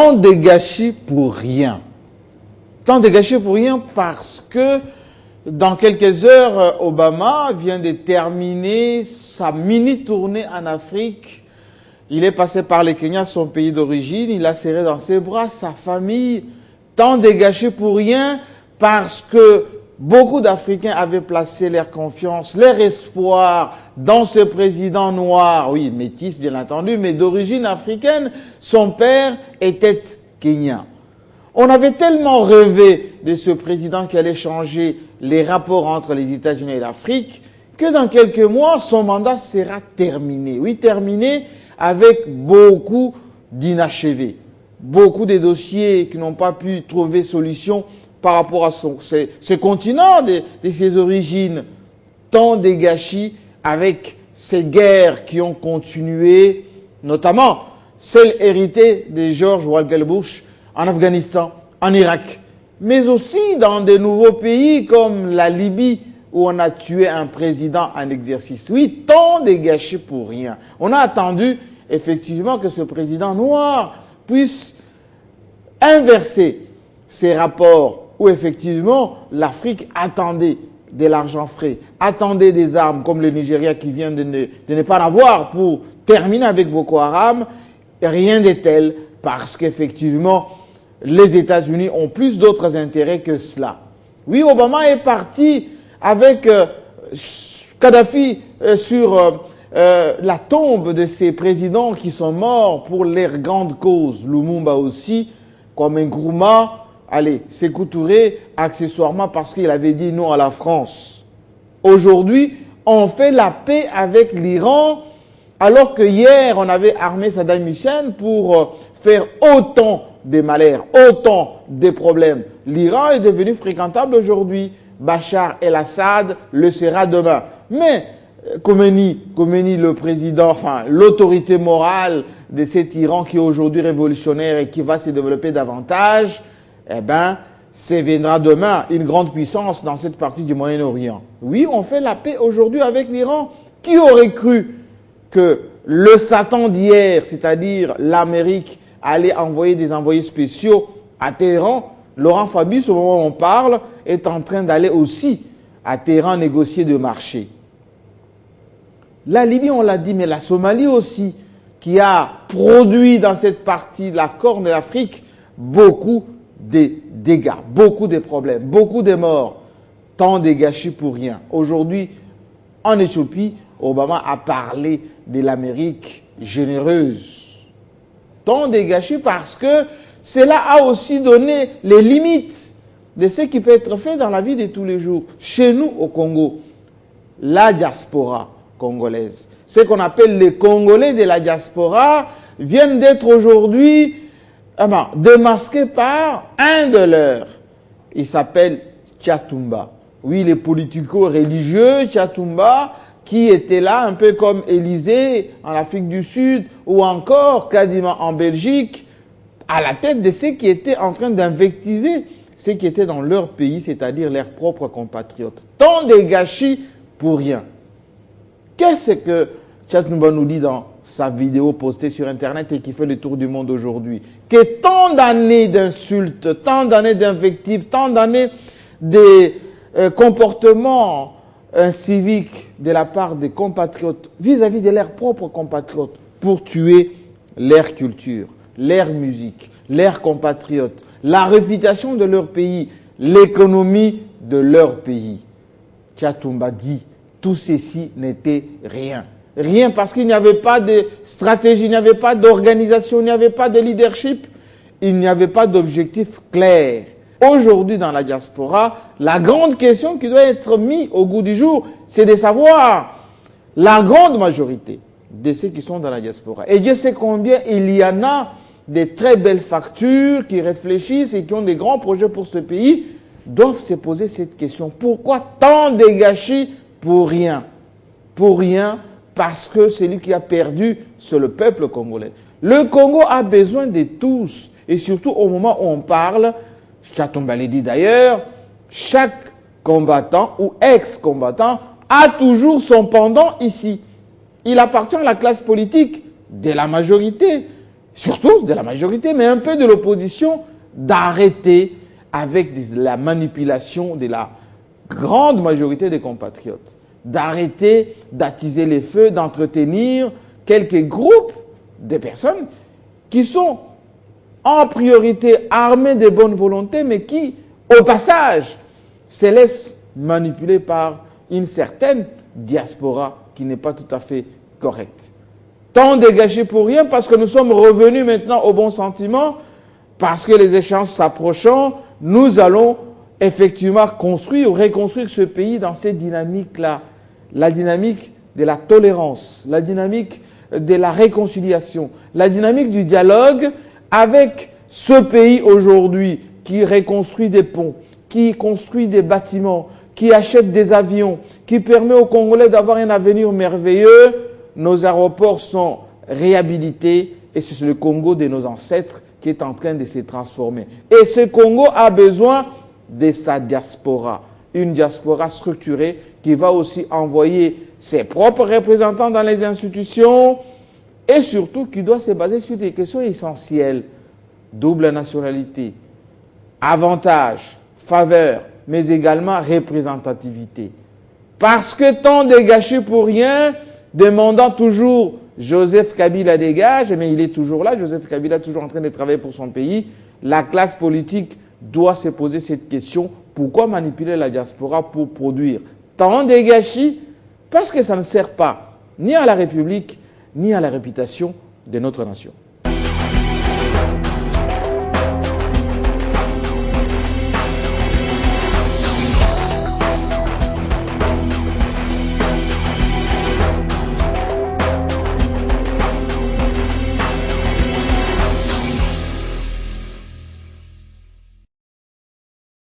Tant de gâchis pour rien. Tant de gâchis pour rien parce que dans quelques heures, Obama vient de terminer sa mini-tournée en Afrique. Il est passé par le Kenya, son pays d'origine. Il a serré dans ses bras sa famille. Tant de gâchis pour rien parce que beaucoup d'Africains avaient placé leur confiance, leur espoir dans ce président noir, oui, métis bien entendu, mais d'origine africaine. Son père était kenyan. On avait tellement rêvé de ce président qui allait changer les rapports entre les États-Unis et l'Afrique que dans quelques mois, son mandat sera terminé. Oui, terminé avec beaucoup d'inachevés. Beaucoup de dossiers qui n'ont pas pu trouver solution par rapport à ce continent de ses origines. Tant de gâchis avec ces guerres qui ont continué, notamment celle héritée de George Walker Bush en Afghanistan, en Irak, mais aussi dans de nouveaux pays comme la Libye où on a tué un président en exercice. Oui, tant de gâchis pour rien. On a attendu effectivement que ce président noir puisse inverser ces rapports où effectivement l'Afrique attendait de l'argent frais, attendait des armes comme le Nigeria qui vient de ne pas en avoir pour terminer avec Boko Haram. Rien de tel parce qu'effectivement les États-Unis ont plus d'autres intérêts que cela. Oui, Obama est parti avec Kadhafi sur la tombe de ces présidents qui sont morts pour leurs grandes causes. Lumumba aussi, comme Nkrumah, allez, Sékou Touré, accessoirement parce qu'il avait dit non à la France. Aujourd'hui, on fait la paix avec l'Iran, alors que hier, on avait armé Saddam Hussein pour faire autant de malheurs, autant de problèmes. L'Iran est devenu fréquentable aujourd'hui. Bachar el-Assad le sera demain. Mais Khomeini, le président, enfin l'autorité morale de cet Iran qui est aujourd'hui révolutionnaire et qui va se développer davantage, eh bien, ça viendra demain une grande puissance dans cette partie du Moyen-Orient. Oui, on fait la paix aujourd'hui avec l'Iran. Qui aurait cru que le Satan d'hier, c'est-à-dire l'Amérique, allait envoyer des envoyés spéciaux à Téhéran? Laurent Fabius, au moment où on parle, est en train d'aller aussi à Téhéran négocier de marché. La Libye, on l'a dit, mais la Somalie aussi, qui a produit dans cette partie de la Corne de l'Afrique beaucoup de dégâts, beaucoup de problèmes, beaucoup de morts, tant de gâchis pour rien. Aujourd'hui, en Éthiopie, Obama a parlé de l'Amérique généreuse. Tant de gâchis parce que cela a aussi donné les limites de ce qui peut être fait dans la vie de tous les jours. Chez nous, au Congo, la diaspora congolaise, ce qu'on appelle les Congolais de la diaspora, viennent d'être aujourd'hui démasqués par un de leurs. Il s'appelle Tchatumba. Oui, les politico-religieux Tchatumba, qui était là un peu comme Élysée en Afrique du Sud ou encore quasiment en Belgique, à la tête de ceux qui étaient en train d'invectiver ceux qui étaient dans leur pays, c'est-à-dire leurs propres compatriotes. Tant de gâchis pour rien. Qu'est-ce que Tchatumba nous dit dans sa vidéo postée sur Internet et qui fait le tour du monde aujourd'hui? Que tant d'années d'insultes, tant d'années d'invectives, tant d'années de comportements civiques de la part des compatriotes vis-à-vis de leurs propres compatriotes pour tuer leur culture, leur musique, leurs compatriotes, la réputation de leur pays, l'économie de leur pays. Tchatumba dit, tout ceci n'était rien. Rien parce qu'il n'y avait pas de stratégie, il n'y avait pas d'organisation, il n'y avait pas de leadership, il n'y avait pas d'objectif clair. Aujourd'hui, dans la diaspora, la grande question qui doit être mise au goût du jour, c'est de savoir la grande majorité de ceux qui sont dans la diaspora. Et Dieu sait combien il y en a de très belles factures qui réfléchissent et qui ont des grands projets pour ce pays, doivent se poser cette question. Pourquoi tant de gâchis pour rien? Pour rien, parce que celui qui a perdu, c'est le peuple congolais. Le Congo a besoin de tous. Et surtout au moment où on parle, Tchatumba l'a dit d'ailleurs, chaque combattant ou ex-combattant a toujours son pendant ici. Il appartient à la classe politique de la majorité. surtout de la majorité, mais un peu de l'opposition, d'arrêter avec la manipulation de la grande majorité des compatriotes, d'arrêter d'attiser les feux, d'entretenir quelques groupes de personnes qui sont en priorité armés de bonne volonté, mais qui, au passage, se laissent manipuler par une certaine diaspora qui n'est pas tout à fait correcte. Tant de gâchis pour rien, parce que nous sommes revenus maintenant au bon sentiment, parce que les échanges s'approchant, nous allons effectivement construire ou reconstruire ce pays dans cette dynamique-là. La dynamique de la tolérance, la dynamique de la réconciliation, la dynamique du dialogue avec ce pays aujourd'hui qui reconstruit des ponts, qui construit des bâtiments, qui achète des avions, qui permet aux Congolais d'avoir un avenir merveilleux. Nos aéroports sont réhabilités et c'est le Congo de nos ancêtres qui est en train de se transformer. Et ce Congo a besoin de sa diaspora, une diaspora structurée qui va aussi envoyer ses propres représentants dans les institutions et surtout qui doit se baser sur des questions essentielles. Double nationalité, avantages, faveurs, mais également représentativité. Parce que tant de gâchis pour rien, demandant toujours Joseph Kabila dégage, mais il est toujours là, Joseph Kabila est toujours en train de travailler pour son pays. La classe politique doit se poser cette question, pourquoi manipuler la diaspora pour produire tant de gâchis? Parce que ça ne sert pas ni à la République, ni à la réputation de notre nation.